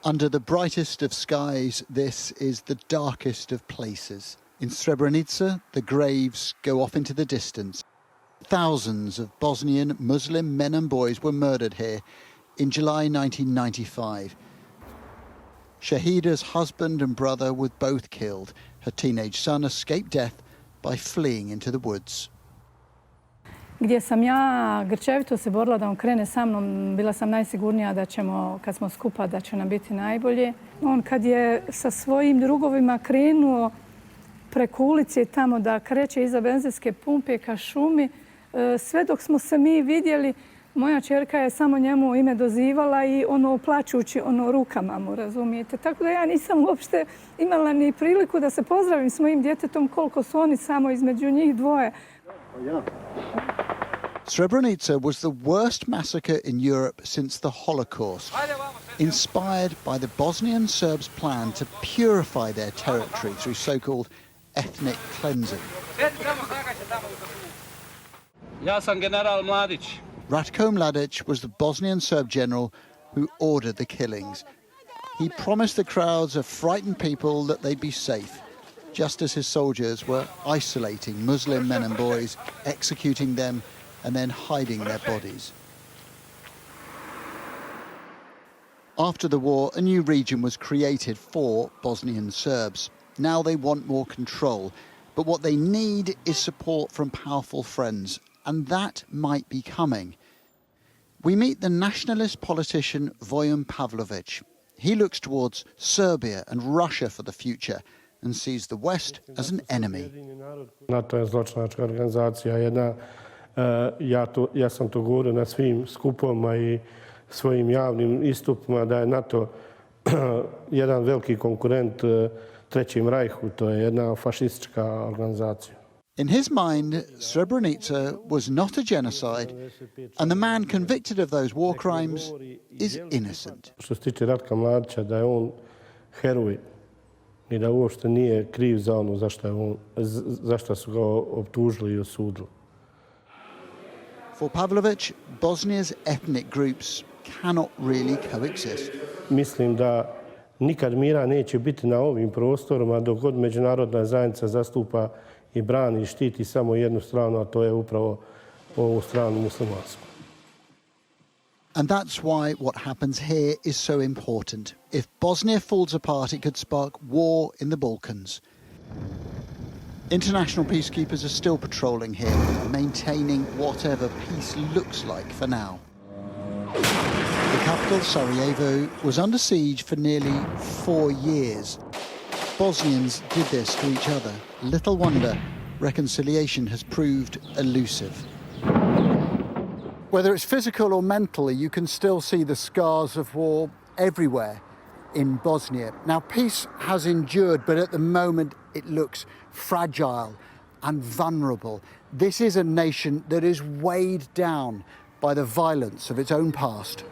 Under the brightest of skies, this is the darkest of places. In Srebrenica, the graves go off into the distance. Thousands of Bosnian Muslim men and boys were murdered here in July 1995. Shahida's husband and brother were both killed. Her teenage son escaped death by fleeing into the woods. Gdje sam ja grčevito se borila da on krene sa mnom, bila sam najsigurnija da ćemo, kad smo skupa, da će nam biti najbolje. On kad je sa svojim drugovima krenuo preko ulice tamo da kreće iza benzinske pumpe ka šumi, sve dok smo se mi vidjeli, moja čerka je samo njemu ime dozivala i plačući rukama mu, razumijete. Tako da ja nisam uopšte imala ni priliku da se pozdravim s mojim djetetom koliko su oni samo između njih dvoje. Srebrenica was the worst massacre in Europe since the Holocaust, inspired by the Bosnian Serbs' plan to purify their territory through so-called ethnic cleansing. Ja sam general Mladić. Ratko Mladić was the Bosnian Serb general who ordered the killings. He promised the crowds of frightened people that they'd be safe, just as his soldiers were isolating Muslim men and boys, executing them, and then hiding their bodies. After the war, a new region was created for Bosnian Serbs. Now they want more control, but what they need is support from powerful friends, and that might be coming. We meet the nationalist politician Vojin Pavlović. He looks towards Serbia and Russia for the future and sees the West as an enemy. NATO je zločinačka organizacija jedna. Ja sam to govorio na svim skupovima i svojim javnim istupima da je NATO jedan veliki konkurent Trećem rajhu, to je jedna fašistička organizacija. In his mind, Srebrenica was not a genocide, and the man convicted of those war crimes is innocent. Što se tiče Ratka Mladića, da je on heroj i da uopšte nije kriv za ono zašto su ga optužili i osudili. For Pavlović, Bosnia's ethnic groups cannot really coexist. Mislim da nikad mira neće biti na ovim prostorima dok god međunarodna zajednica zastupa i brani i štiti samo jednu stranu, a to je upravo ovu stranu muslimansku. And that's why what happens here is so important. If Bosnia falls apart, it could spark war in the Balkans. International peacekeepers are still patrolling here, maintaining whatever peace looks like for now. The capital, Sarajevo, was under siege for nearly 4 years. Bosnians did this to each other. Little wonder reconciliation has proved elusive. Whether it's physical or mentally, you can still see the scars of war everywhere in Bosnia. Now, peace has endured, but at the moment it looks fragile and vulnerable. This is a nation that is weighed down by the violence of its own past.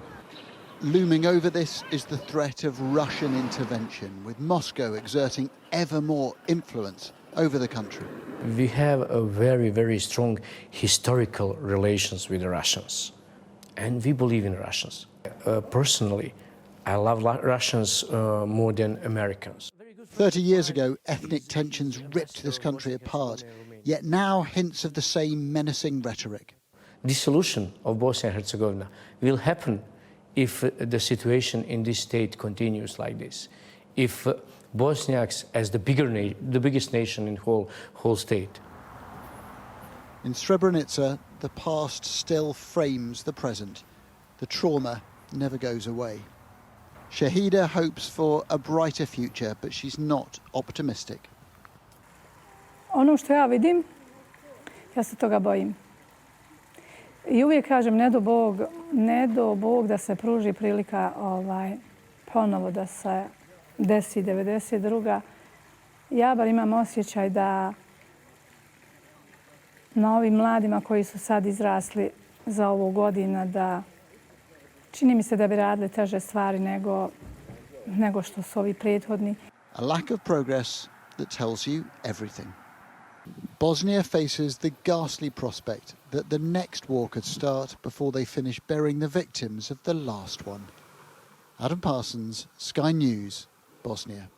Looming over this is the threat of Russian intervention, with Moscow exerting ever more influence over the country. We have a very, very strong historical relations with the Russians, and we believe in Russians. Personally, I love Russians more than Americans. 30 years ago, ethnic tensions ripped this country apart, yet now hints of the same menacing rhetoric. Dissolution of Bosnia and Herzegovina will happen if the situation in this state continues like this. If Bosniaks, as the biggest nation in whole state. In Srebrenica, the past still frames the present. The trauma never goes away. Shahida hopes for a brighter future, but she's not optimistic. Ono što ja vidim, ja se toga bojim. I uvijek kažem, ne do Bog da se pruži prilika ponovo da se desi 92. Ja bar imam osjećaj da na ovim mladima koji su sad izrasli za ovu godinu, da čini mi se da bi radili teže stvari nego što su ovi prethodni. A lack of progress that tells you everything. Bosnia faces the ghastly prospect that the next war could start before they finish burying the victims of the last one. Adam Parsons, Sky News, Bosnia.